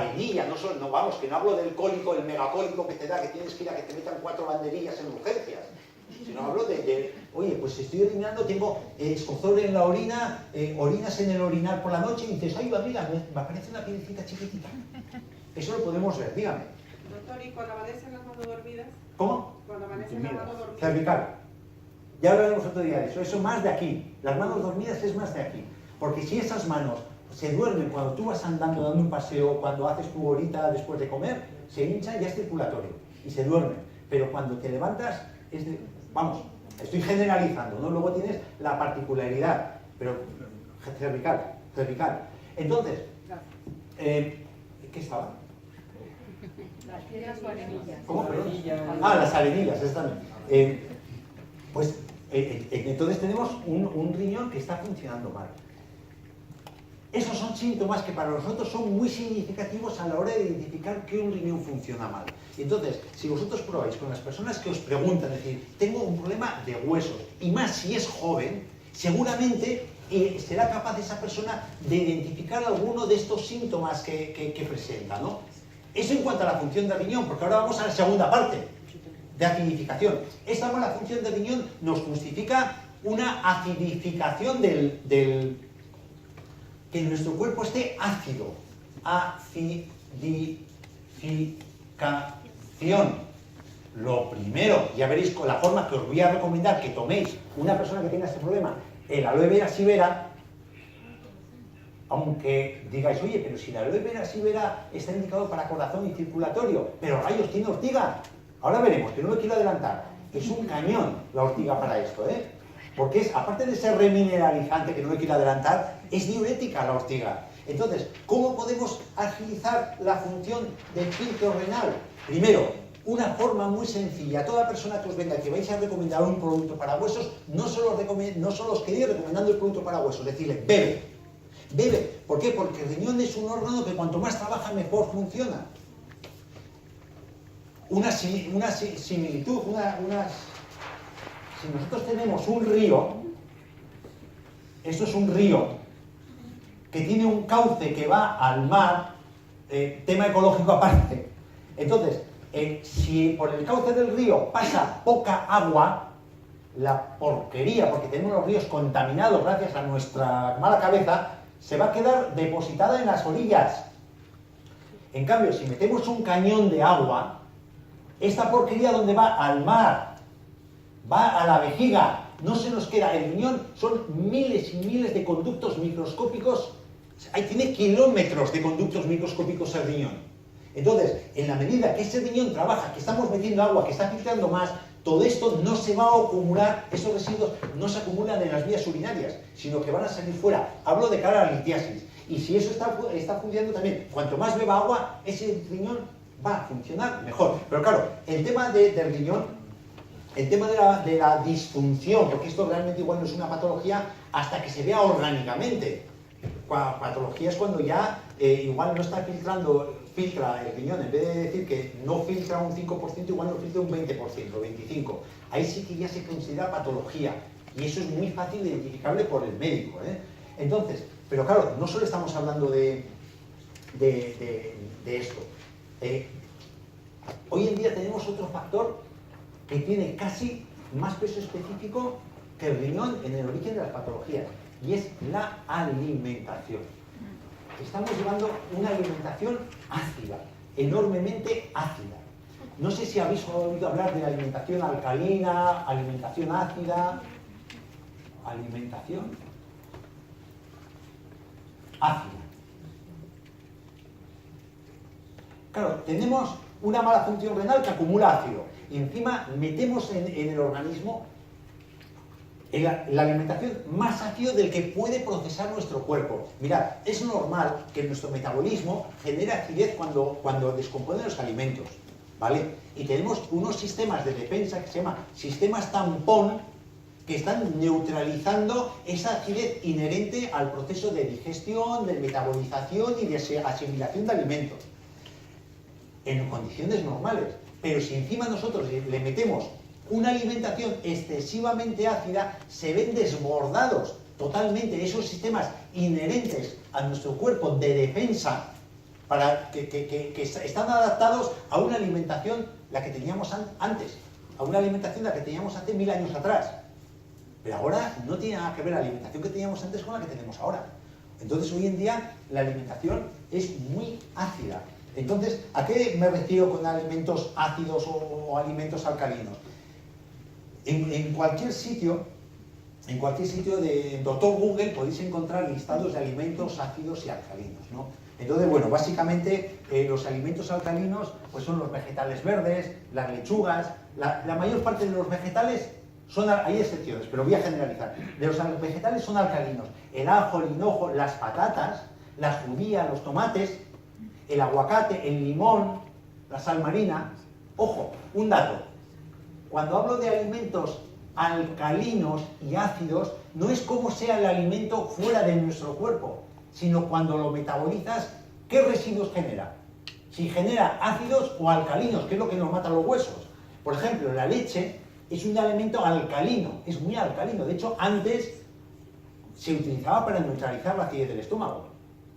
vainilla, no vamos, que no hablo del cólico, el megacólico que te da, que tienes que ir a que te metan 4 banderillas en urgencias, sino hablo oye, pues estoy orinando, tengo escozor en la orina, orinas en el orinal por la noche y dices, ay, mira, me aparece una piedecita chiquitita. Eso lo podemos ver, dígame. Doctor, ¿y cuando amanecen las manos dormidas? ¿Cómo? Cuando amanecen las manos dormidas. Cervical. Ya hablaremos otro día de eso. Eso más de aquí. Las manos dormidas es más de aquí. Porque si esas manos se duermen cuando tú vas andando, dando un paseo, cuando haces tu horita después de comer, se hinchan, ya es circulatorio y se duermen. Pero cuando te levantas, vamos, estoy generalizando, ¿no? Luego tienes la particularidad, pero cervical. Entonces, ¿qué estaba? Las piedras o arenillas. ¿Cómo? Las arenillas, exactamente. Entonces tenemos un riñón que está funcionando mal. Esos son síntomas que para nosotros son muy significativos a la hora de identificar que un riñón funciona mal. Entonces, si vosotros probáis con las personas que os preguntan, es decir, tengo un problema de huesos, y más si es joven, seguramente será capaz esa persona de identificar alguno de estos síntomas que presenta, ¿no? Eso en cuanto a la función del riñón, porque ahora vamos a la segunda parte, de acidificación. Esta mala función del riñón nos justifica una acidificación que nuestro cuerpo esté ácido. Acidificación. Lo primero, ya veréis con la forma que os voy a recomendar que toméis una persona que tenga este problema, el aloe vera sibera, aunque digáis, oye, pero si el aloe vera sibera está indicado para corazón y circulatorio, pero rayos, tiene ortiga. Ahora veremos, que no me quiero adelantar. Es un cañón la ortiga para esto, ¿eh? Porque es, aparte de ser remineralizante, que no me quiero adelantar, es diurética la ortiga. Entonces, ¿cómo podemos agilizar la función del filtro renal? Primero, una forma muy sencilla. A toda persona que os venga que vais a recomendar un producto para huesos, no solo os quedéis recomendando el producto para huesos, decirle, bebe. Bebe. ¿Por qué? Porque el riñón es un órgano que cuanto más trabaja, mejor funciona. Una similitud, si nosotros tenemos un río, esto es un río que tiene un cauce que va al mar, tema ecológico aparte. Entonces, si por el cauce del río pasa poca agua, la porquería, porque tenemos los ríos contaminados gracias a nuestra mala cabeza, se va a quedar depositada en las orillas. En cambio, si metemos un cañón de agua, esta porquería donde va al mar, va a la vejiga, no se nos queda. El riñón son miles y miles de conductos microscópicos, ahí tiene kilómetros de conductos microscópicos el riñón. Entonces, en la medida que ese riñón trabaja, que estamos metiendo agua, que está filtrando más, todo esto no se va a acumular, esos residuos no se acumulan en las vías urinarias, sino que van a salir fuera. Hablo de cara a la litiasis. Y si eso está funcionando también, cuanto más beba agua, ese riñón va a funcionar mejor. Pero claro, el tema del riñón, el tema de la disfunción, porque esto realmente igual no es una patología hasta que se vea orgánicamente. Patología es cuando ya igual no está filtra el riñón, en vez de decir que no filtra un 5%, igual no filtra un 20%, 25%. Ahí sí que ya se considera patología. Y eso es muy fácil de identificable por el médico, ¿eh? Entonces, pero claro, no solo estamos hablando de esto. Hoy en día tenemos otro factor que tiene casi más peso específico que el riñón en el origen de las patologías, y es la alimentación. Estamos llevando una alimentación ácida, enormemente ácida. No sé si habéis oído hablar de la alimentación alcalina, alimentación ácida, alimentación ácida. Claro, tenemos una mala función renal que acumula ácido y encima metemos en el organismo la alimentación más ácido del que puede procesar nuestro cuerpo. Mirad, es normal que nuestro metabolismo genere acidez cuando descompone los alimentos, ¿vale? Y tenemos unos sistemas de defensa que se llaman sistemas tampón que están neutralizando esa acidez inherente al proceso de digestión, de metabolización y de asimilación de alimentos en condiciones normales. Pero si encima nosotros le metemos una alimentación excesivamente ácida, se ven desbordados totalmente esos sistemas inherentes a nuestro cuerpo de defensa que están adaptados a una alimentación la que teníamos antes, a una alimentación la que teníamos hace 1000 años atrás. Pero ahora no tiene nada que ver la alimentación que teníamos antes con la que tenemos ahora. Entonces hoy en día la alimentación es muy ácida. Entonces, ¿a qué me refiero con alimentos ácidos o alimentos alcalinos? En cualquier sitio de Doctor Google podéis encontrar listados de alimentos ácidos y alcalinos, ¿no? Entonces, bueno, básicamente los alimentos alcalinos pues son los vegetales verdes, las lechugas, la mayor parte de los vegetales hay excepciones, pero voy a generalizar. De los vegetales son alcalinos. El ajo, el hinojo, las patatas, las judías, los tomates, el aguacate, el limón, la sal marina. Ojo, un dato. Cuando hablo de alimentos alcalinos y ácidos, no es como sea el alimento fuera de nuestro cuerpo, sino cuando lo metabolizas, ¿qué residuos genera? Si genera ácidos o alcalinos, que es lo que nos mata los huesos. Por ejemplo, la leche es un alimento alcalino, es muy alcalino. De hecho, antes se utilizaba para neutralizar la acidez del estómago,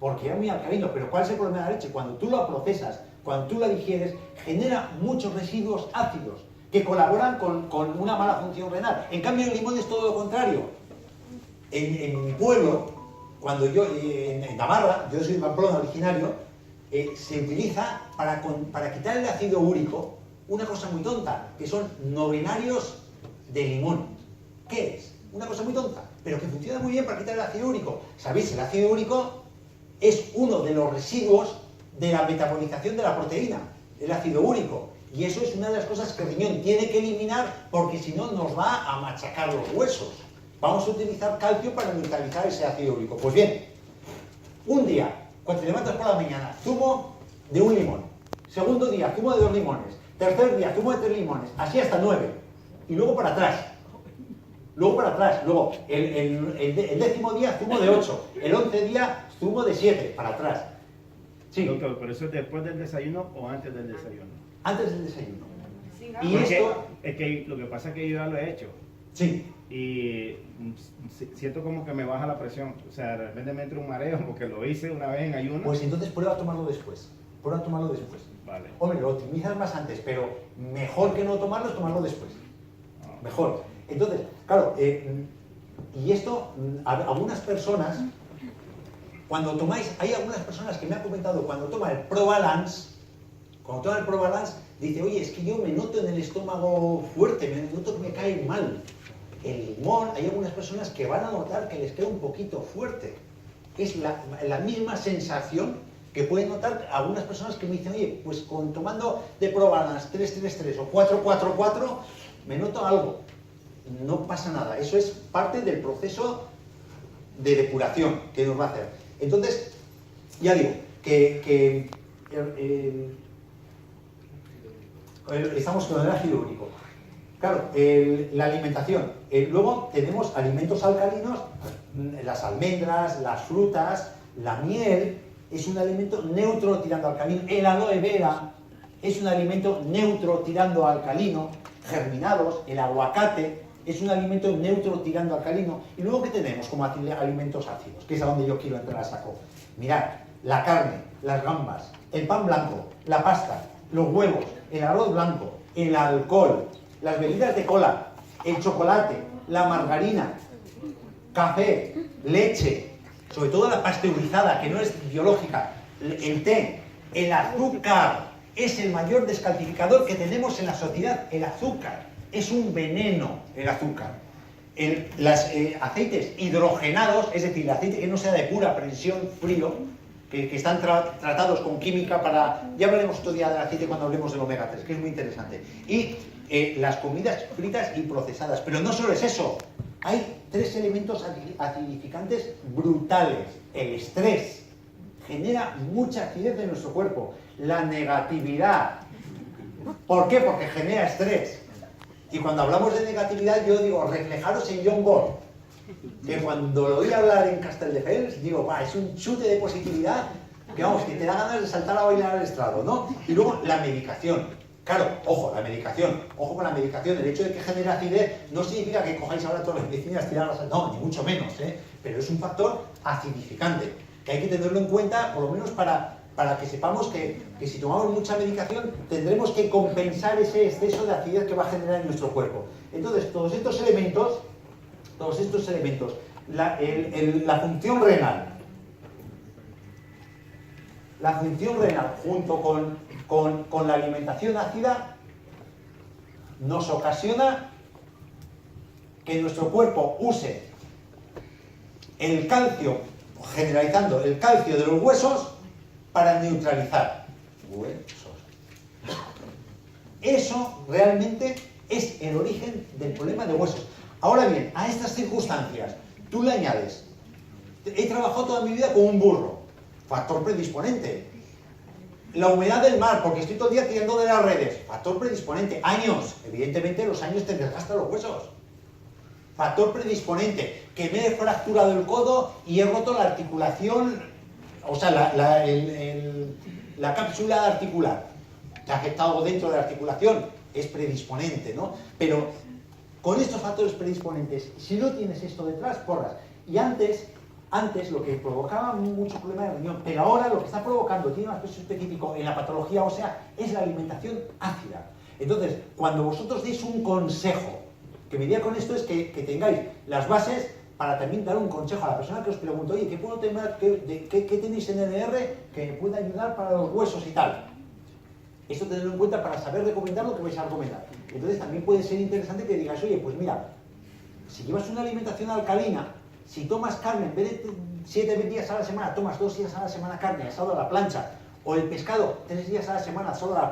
porque era muy alcalino. Pero ¿cuál es el problema de la leche? Cuando tú la procesas, cuando tú la digieres, genera muchos residuos ácidos que colaboran con una mala función renal. En cambio, el limón es todo lo contrario. En mi pueblo, cuando en Navarra, yo soy de Pamplona originario, se utiliza para quitar el ácido úrico una cosa muy tonta, que son novenarios de limón. ¿Qué es? Una cosa muy tonta, pero que funciona muy bien para quitar el ácido úrico. ¿Sabéis? El ácido úrico es uno de los residuos de la metabolización de la proteína, el ácido úrico. Y eso es una de las cosas que el riñón tiene que eliminar, porque si no nos va a machacar los huesos. Vamos a utilizar calcio para neutralizar ese ácido úrico. Pues bien, un día, cuando te levantas por la mañana, zumo de un limón. Segundo día, zumo de 2 limones. Tercer día, zumo de 3 limones. Así hasta 9. Y luego para atrás. Luego, el 10º día, zumo de 8. El 11 día, zumo de 7. Para atrás. Sí. Doctor, ¿pero eso es después del desayuno o antes del desayuno? Antes del desayuno. Sí, Y Porque esto... es que lo que pasa es que yo ya lo he hecho. Sí. Y siento como que me baja la presión. O sea, de repente me entra un mareo porque lo hice una vez en ayuno. Pues entonces prueba a tomarlo después. Vale. Hombre, lo optimizas más antes, pero mejor que no tomarlo es tomarlo después. Ah. Mejor. Entonces, claro, y esto, algunas personas, cuando tomáis, hay algunas personas que me han comentado, cuando toma el ProBalance, dice, oye, es que yo me noto en el estómago fuerte, me noto que me cae mal. El limón, hay algunas personas que van a notar que les queda un poquito fuerte. Es la misma sensación que pueden notar algunas personas que me dicen, oye, pues tomando de ProBalance 333 o 444, me noto algo. No pasa nada, eso es parte del proceso de depuración que nos va a hacer. Entonces, ya digo, estamos con el ácido úrico. Claro, la alimentación. Luego tenemos alimentos alcalinos, las almendras, las frutas, la miel, es un alimento neutro tirando alcalino. El aloe vera es un alimento neutro tirando alcalino. Germinados, el aguacate es un alimento neutro tirando alcalino. Y luego, ¿qué tenemos como alimentos ácidos? Que es a donde yo quiero entrar a saco. Mirad, la carne, las gambas, el pan blanco, la pasta, los huevos, el arroz blanco, el alcohol, las bebidas de cola, el chocolate, la margarina, café, leche, sobre todo la pasteurizada, que no es biológica, el té, el azúcar, es el mayor descalcificador que tenemos en la sociedad. El azúcar es un veneno, el azúcar. Los aceites hidrogenados, es decir, el aceite que no sea de pura presión frío, que están tratados con química para... Ya hablaremos otro día del aceite cuando hablemos del omega 3, que es muy interesante. Y las comidas fritas y procesadas. Pero no solo es eso. Hay 3 elementos acidificantes brutales. El estrés genera mucha acidez en nuestro cuerpo. La negatividad. ¿Por qué? Porque genera estrés. Y cuando hablamos de negatividad, yo digo, reflejaros en John Ball, que cuando lo oí hablar en Castelldefels, digo, es un chute de positividad, que vamos, que te da ganas de saltar a bailar al estrado, ¿no? Y luego la medicación. Claro, ojo, la medicación, ojo con la medicación. El hecho de que genere acidez no significa que cojáis ahora todas las medicinas, tirarlas al... No, ni mucho menos, ¿eh? Pero es un factor acidificante, que hay que tenerlo en cuenta, por lo menos para para que sepamos que si tomamos mucha medicación tendremos que compensar ese exceso de acidez que va a generar en nuestro cuerpo. Entonces, todos estos elementos, la función renal junto con la alimentación ácida nos ocasiona que nuestro cuerpo use el calcio, generalizando el calcio de los huesos para neutralizar huesos. Eso realmente es el origen del problema de huesos. Ahora bien, a estas circunstancias tú le añades, he trabajado toda mi vida con un burro, factor predisponente. La humedad del mar, porque estoy todo el día tirando de las redes, factor predisponente. Años, evidentemente los años te desgastan los huesos. Factor predisponente, que me he fracturado el codo y he roto la articulación, o sea, la cápsula articular. Te ha afectado dentro de la articulación, es predisponente, ¿no? Pero con estos factores predisponentes, si no tienes esto detrás, porras. Y antes lo que provocaba mucho problema de riñón, pero ahora lo que está provocando, tiene un aspecto específico en la patología ósea, es la alimentación ácida. Entonces, cuando vosotros deis un consejo, que mi idea con esto es que tengáis las bases para también dar un consejo a la persona que os pregunta, oye, ¿qué puedo tener, qué tenéis en NR que me pueda ayudar para los huesos y tal? Esto tenedlo en cuenta para saber recomendar lo que vais a recomendar. Entonces también puede ser interesante que digáis, oye, pues mira, si llevas una alimentación alcalina, si tomas carne, en vez de 7 días a la semana, tomas 2 días a la semana carne asado a la plancha, o el pescado 3 días a la semana solo a la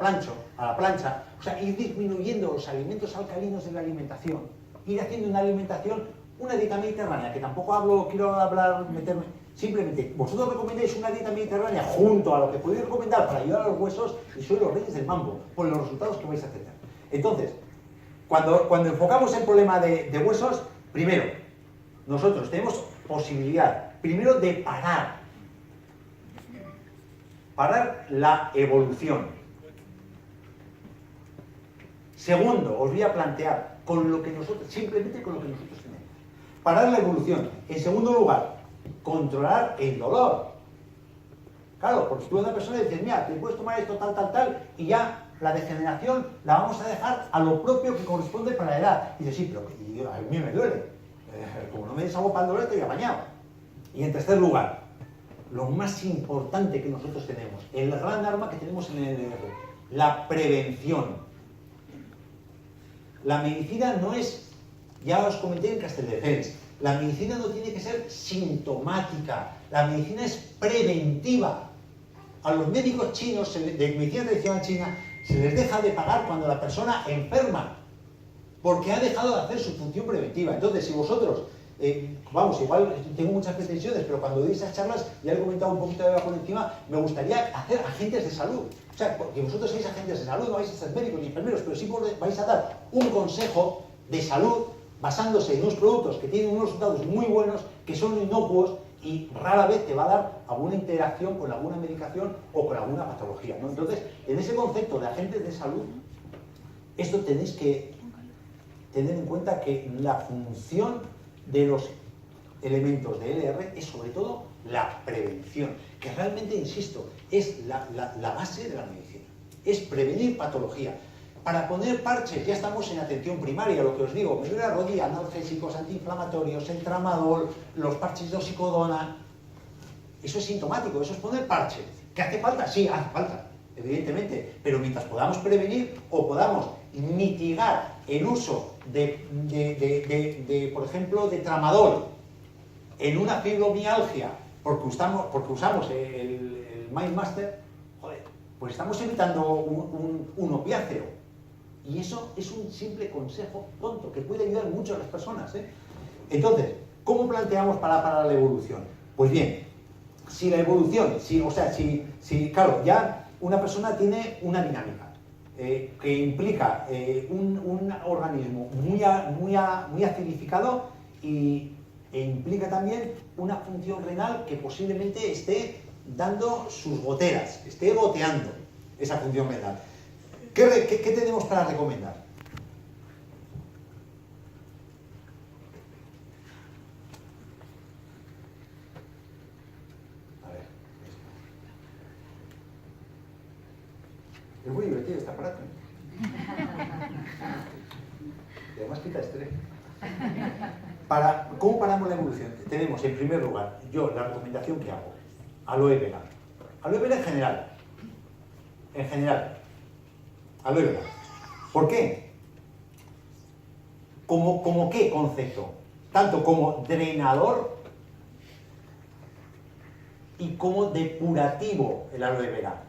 plancha, o sea, ir disminuyendo los alimentos alcalinos de la alimentación, ir haciendo una alimentación, una dieta mediterránea, que tampoco quiero hablar, meterme, simplemente, vosotros recomendáis una dieta mediterránea junto a lo que podéis recomendar para ayudar a los huesos y sois los reyes del mambo, por los resultados que vais a tener. Entonces, cuando enfocamos el problema de huesos, primero, nosotros tenemos posibilidad, primero, de parar la evolución. Segundo, os voy a plantear simplemente con lo que nosotros tenemos. Parar la evolución. En segundo lugar, controlar el dolor. Claro, porque tú a una persona le dices, mira, te puedes tomar esto, tal, y ya la degeneración la vamos a dejar a lo propio que corresponde para la edad. Y dices, sí, pero a mí me duele. Como no me des agua para el dolor, te voy a bañar. Y en tercer lugar, lo más importante que nosotros tenemos, el gran arma que tenemos en el NR, la prevención. La medicina no es, ya os comenté en Castelldefels, la medicina no tiene que ser sintomática, la medicina es preventiva. A los médicos chinos, de medicina tradicional china, se les deja de pagar cuando la persona enferma, porque ha dejado de hacer su función preventiva. Entonces, si vosotros, igual tengo muchas pretensiones, pero cuando doy esas charlas, ya he comentado un poquito de por encima, me gustaría hacer agentes de salud. O sea, porque vosotros sois agentes de salud, no vais a ser médicos ni enfermeros, pero sí vais a dar un consejo de salud basándose en unos productos que tienen unos resultados muy buenos, que son inocuos y rara vez te va a dar alguna interacción con alguna medicación o con alguna patología, ¿no? Entonces, en ese concepto de agentes de salud, esto tenéis que tener en cuenta que la función de los elementos de LR es sobre todo la prevención, que realmente, insisto, es la base de la medicina, es prevenir patología. Para poner parches ya estamos en atención primaria, lo que os digo, me duele la rodilla, analgésicos, antiinflamatorios, el tramadol, los parches de oxicodona, eso es sintomático, eso es poner parches. ¿Qué hace falta? Sí, hace falta, evidentemente, pero mientras podamos prevenir o podamos mitigar el uso por ejemplo, de tramadol en una fibromialgia, porque usamos el Mindmaster, joder, pues estamos evitando un opiáceo. Y eso es un simple consejo tonto que puede ayudar mucho a las personas, ¿eh? Entonces, ¿cómo planteamos para parar la evolución? Pues bien, si la evolución, claro, ya una persona tiene una dinámica que implica un organismo muy acidificado e implica también una función renal que posiblemente esté dando sus goteras, esté goteando esa función renal. ¿Qué tenemos para recomendar? A ver. Es muy divertido este aparato. Y además quita estrés. ¿Cómo paramos la evolución? Tenemos, en primer lugar, yo la recomendación que hago, aloe vera. Aloe vera en general. En general. Aloe vera. ¿Por qué? ¿Como qué concepto? Tanto como drenador y como depurativo el aloe vera.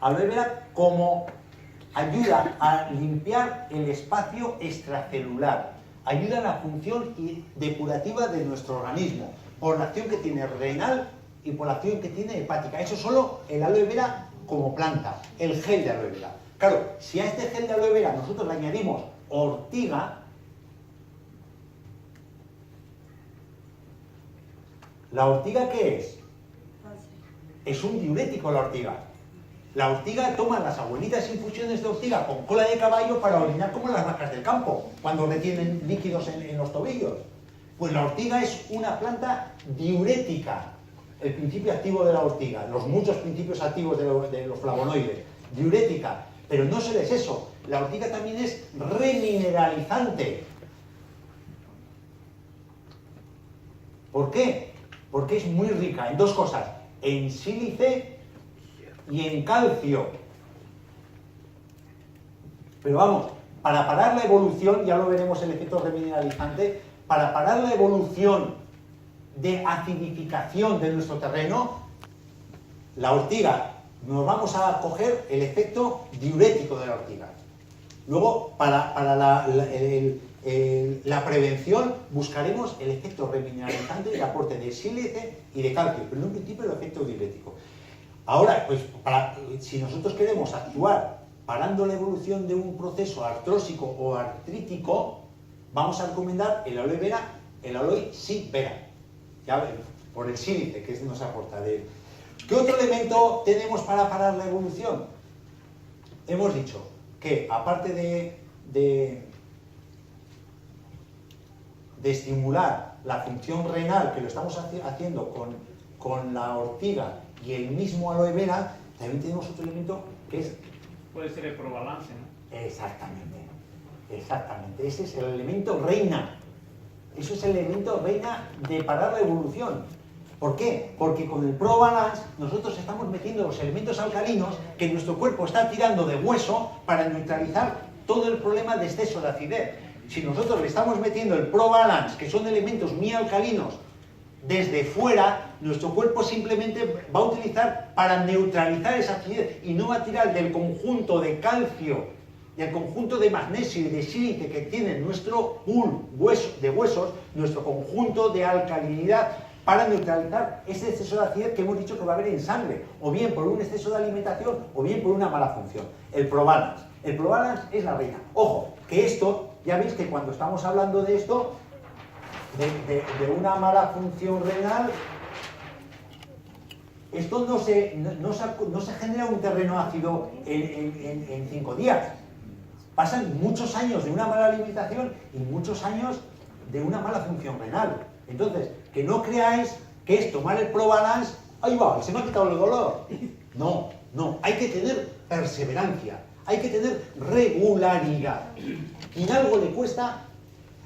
Aloe vera como ayuda a limpiar el espacio extracelular, ayuda a la función depurativa de nuestro organismo, por la acción que tiene renal y por la acción que tiene hepática. Eso solo el aloe vera como planta, el gel de aloe vera. Claro, si a este gel de aloe vera nosotros le añadimos ortiga, ¿la ortiga qué es? Es un diurético la ortiga. La ortiga toma las abuelitas infusiones de ortiga con cola de caballo para orinar como las vacas del campo, cuando retienen líquidos en los tobillos. Pues la ortiga es una planta diurética, el principio activo de la ortiga, los muchos principios activos de los flavonoides, diurética. Pero no solo es eso, la ortiga también es remineralizante. ¿Por qué? Porque es muy rica en dos cosas, en sílice y en calcio. Pero vamos, para parar la evolución, ya lo veremos el efecto remineralizante, para parar la evolución de acidificación de nuestro terreno, la ortiga, nos vamos a coger el efecto diurético de la ortiga. Luego, para la prevención, buscaremos el efecto remineralizante y el aporte de sílice y de calcio, pero en un principio el efecto diurético. Ahora, pues, si nosotros queremos actuar parando la evolución de un proceso artrósico o artrítico, vamos a recomendar el aloe vera, el aloe vera, ya ven, por el sílice que nos aporta. ¿Qué otro elemento tenemos para parar la evolución? Hemos dicho que, aparte de estimular la función renal, que lo estamos haciendo con la ortiga y el mismo aloe vera, también tenemos otro elemento que es... Puede ser el probalance, ¿no? Exactamente, exactamente. Ese es el elemento reina. Eso es el elemento reina de parar la evolución. ¿Por qué? Porque con el ProBalance nosotros estamos metiendo los elementos alcalinos que nuestro cuerpo está tirando de hueso para neutralizar todo el problema de exceso de acidez. Si nosotros le estamos metiendo el ProBalance, que son elementos muy alcalinos, desde fuera, nuestro cuerpo simplemente va a utilizar para neutralizar esa acidez y no va a tirar del conjunto de calcio y el conjunto de magnesio y de sílice que tiene nuestro pool de huesos, nuestro conjunto de alcalinidad, para neutralizar ese exceso de acidez que hemos dicho que va a haber en sangre, o bien por un exceso de alimentación, o bien por una mala función. El ProBalance. El ProBalance es la reina. Ojo, que esto, ya veis que cuando estamos hablando de esto, de una mala función renal, esto no se genera un terreno ácido en 5 días. Pasan muchos años de una mala alimentación y muchos años de una mala función renal. Entonces, que no creáis que es tomar el ProBalance, ahí va, se me ha quitado el dolor. No, no, hay que tener perseverancia, hay que tener regularidad. Quien algo le cuesta,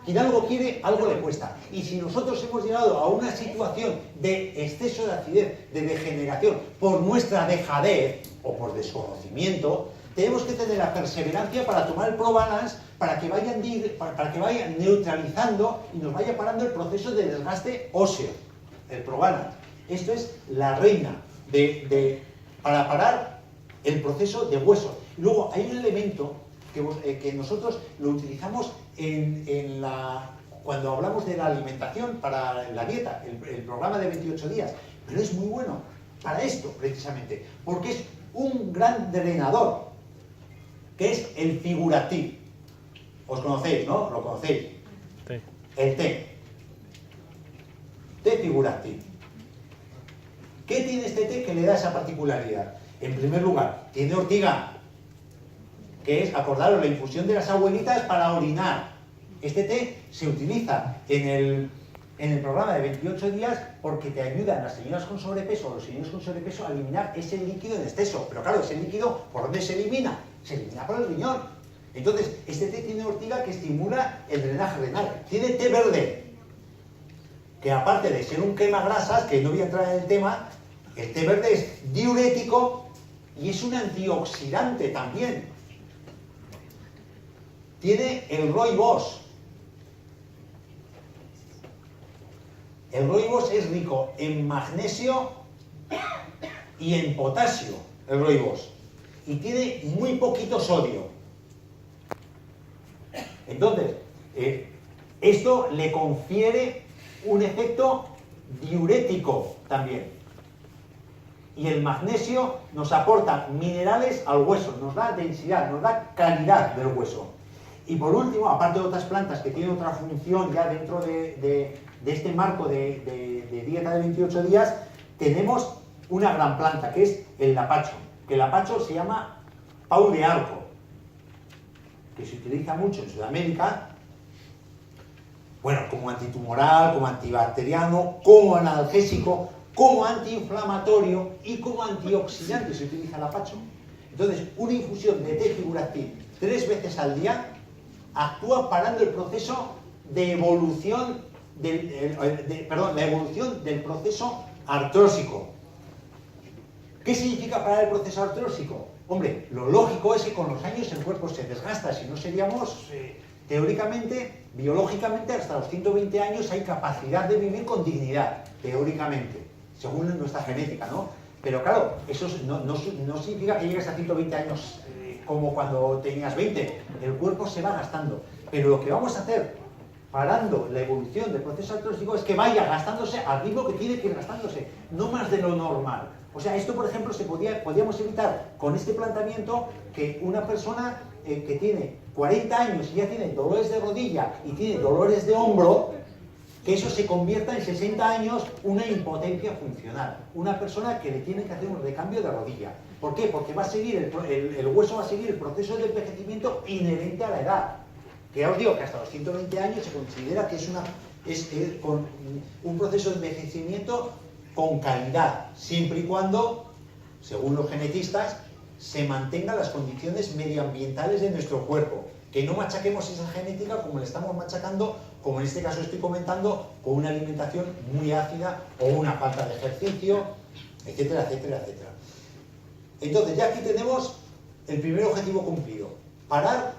quien algo quiere, algo le cuesta. Y si nosotros hemos llegado a una situación de exceso de acidez, de degeneración, por nuestra dejadez o por desconocimiento, tenemos que tener la perseverancia para tomar el ProBalance, para que vayan neutralizando y nos vaya parando el proceso de desgaste óseo, el ProBalance. Esto es la reina para parar el proceso de huesos. Luego hay un elemento que nosotros lo utilizamos cuando hablamos de la alimentación para la dieta, el programa de 28 días, pero es muy bueno para esto precisamente, porque es un gran drenador, que es el Figurativ. Os conocéis, ¿no? Lo conocéis. Sí. El té. Té Figurativ. ¿Qué tiene este té que le da esa particularidad? En primer lugar, tiene ortiga, que es, acordaros, la infusión de las abuelitas para orinar. Este té se utiliza en en el programa de 28 días porque te ayudan las señoras con sobrepeso o los señores con sobrepeso a eliminar ese líquido en exceso. Pero claro, ese líquido, ¿por dónde se elimina? Se elimina por el riñón. Entonces, este té tiene ortiga que estimula el drenaje renal. Tiene té verde, que aparte de ser un quemagrasas, que no voy a entrar en el tema, el té verde es diurético y es un antioxidante también. Tiene el rooibos. El rooibos es rico en magnesio y en potasio, el rooibos. Y tiene muy poquito sodio. Entonces, esto le confiere un efecto diurético también. Y el magnesio nos aporta minerales al hueso, nos da densidad, nos da calidad del hueso. Y por último, aparte de otras plantas que tienen otra función ya dentro de este marco de dieta de 28 días, tenemos una gran planta que es el lapacho. Que el lapacho se llama pau de arco, que se utiliza mucho en Sudamérica, bueno, como antitumoral, como antibacteriano, como analgésico, como antiinflamatorio y como antioxidante se utiliza el lapacho. Entonces, una infusión de té figuractil 3 veces al día actúa parando el proceso de evolución la evolución del proceso artrósico. ¿Qué significa parar el proceso artrósico? Hombre, lo lógico es que con los años el cuerpo se desgasta, si no seríamos, teóricamente, biológicamente, hasta los 120 años hay capacidad de vivir con dignidad, teóricamente, según nuestra genética, ¿no? Pero claro, eso no significa que llegues a 120 años como cuando tenías 20, el cuerpo se va gastando. Pero lo que vamos a hacer, parando la evolución del proceso artrósico, es que vaya gastándose al ritmo que tiene que ir gastándose, no más de lo normal. O sea, esto, por ejemplo, podríamos evitar con este planteamiento que una persona que tiene 40 años y ya tiene dolores de rodilla y tiene dolores de hombro, que eso se convierta en 60 años una impotencia funcional. Una persona que le tiene que hacer un recambio de rodilla. ¿Por qué? Porque va a seguir el hueso va a seguir el proceso de envejecimiento inherente a la edad. Que ya os digo que hasta los 120 años se considera que es con un proceso de envejecimiento con calidad, siempre y cuando, según los genetistas, se mantengan las condiciones medioambientales de nuestro cuerpo. Que no machaquemos esa genética como le estamos machacando, como en este caso estoy comentando, con una alimentación muy ácida o una falta de ejercicio, etcétera, etcétera, etcétera. Entonces, ya aquí tenemos el primer objetivo cumplido: parar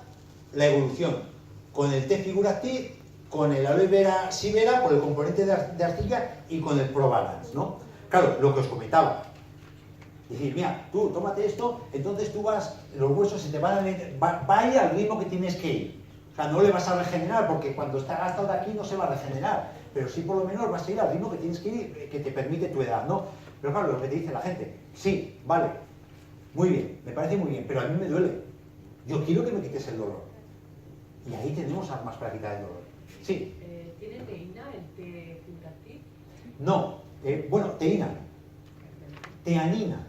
la evolución con el té figuractil, con el aloe vera sibera por el componente de arcilla y con el ProBalance, ¿no? Claro, lo que os comentaba. Decir, mira, tú tómate esto, entonces tú los huesos se te van va a ir al ritmo que tienes que ir. O sea, no le vas a regenerar porque cuando está gastado de aquí no se va a regenerar, pero sí por lo menos vas a ir al ritmo que tienes que ir, que te permite tu edad, ¿no? Pero claro, lo que te dice la gente, sí, vale, muy bien, me parece muy bien, pero a mí me duele. Yo quiero que me quites el dolor. Y ahí tenemos armas para quitar el dolor. Sí. ¿Tiene teína el té figuractil? No, bueno, teína. Teanina.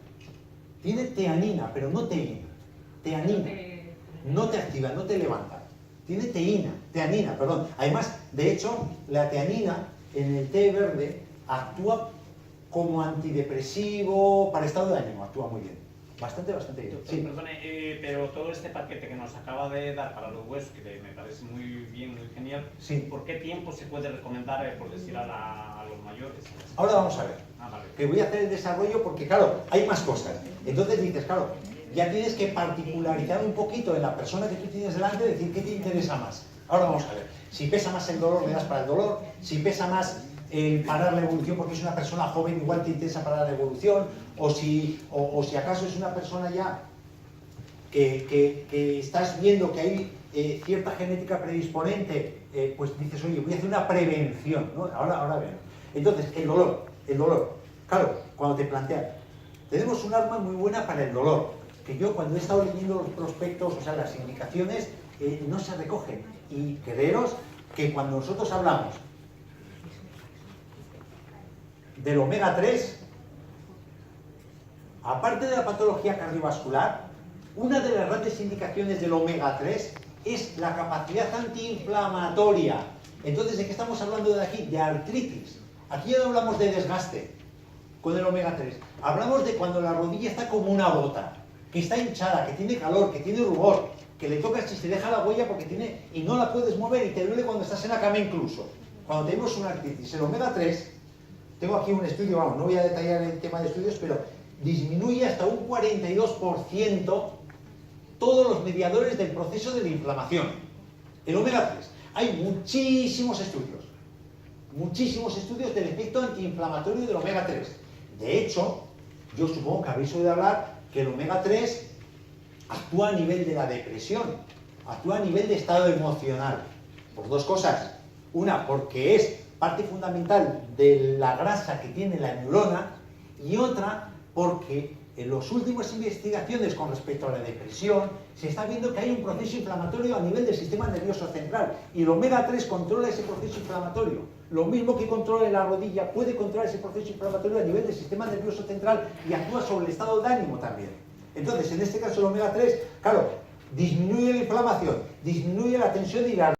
Tiene teanina, pero no teína. Teanina. No te activa, no te levanta. Tiene teanina, perdón. Además, de hecho, la teanina en el té verde actúa como antidepresivo para estado de ánimo. Actúa muy bien. Bastante bien. Sí. Perdone, pero todo este paquete que nos acaba de dar para los huesos, que me parece muy bien, muy genial, sí. ¿Por qué tiempo se puede recomendar, por decir, a los mayores? Ahora vamos a ver. Vale. Que voy a hacer el desarrollo porque, claro, hay más cosas. Entonces dices, claro, ya tienes que particularizar un poquito en la persona que tú tienes delante, decir qué te interesa más. Ahora vamos a ver. Si pesa más el dolor, le das para el dolor. Si pesa más el parar la evolución porque es una persona joven, igual te interesa parar la evolución. O si acaso es una persona ya que estás viendo que hay cierta genética predisponente, pues dices, oye, voy a hacer una prevención, ¿no? Ahora vean. Entonces, el dolor. Claro, cuando te plantean, tenemos un arma muy buena para el dolor, que yo cuando he estado leyendo los prospectos, o sea, las indicaciones, no se recogen. Y creeros que cuando nosotros hablamos del omega 3, aparte de la patología cardiovascular, una de las grandes indicaciones del omega 3 es la capacidad antiinflamatoria. Entonces, ¿de qué estamos hablando de aquí? De artritis. Aquí ya no hablamos de desgaste con el omega 3. Hablamos de cuando la rodilla está como una bota, que está hinchada, que tiene calor, que tiene rubor, que le tocas y se deja la huella porque tiene y no la puedes mover y te duele cuando estás en la cama incluso. Cuando tenemos una artritis, el omega 3, tengo aquí un estudio, vamos, no voy a detallar el tema de estudios, pero disminuye hasta un 42% todos los mediadores del proceso de la inflamación. El omega 3. Hay muchísimos estudios del efecto antiinflamatorio del omega 3. De hecho, yo supongo que habéis oído hablar que el omega 3 actúa a nivel de la depresión, actúa a nivel de estado emocional. Por dos cosas. Una, porque es parte fundamental de la grasa que tiene la neurona, y otra, porque en las últimas investigaciones con respecto a la depresión se está viendo que hay un proceso inflamatorio a nivel del sistema nervioso central y el omega 3 controla ese proceso inflamatorio. Lo mismo que controla la rodilla, puede controlar ese proceso inflamatorio a nivel del sistema nervioso central y actúa sobre el estado de ánimo también. Entonces, en este caso el omega 3, claro, disminuye la inflamación, disminuye la tensión y la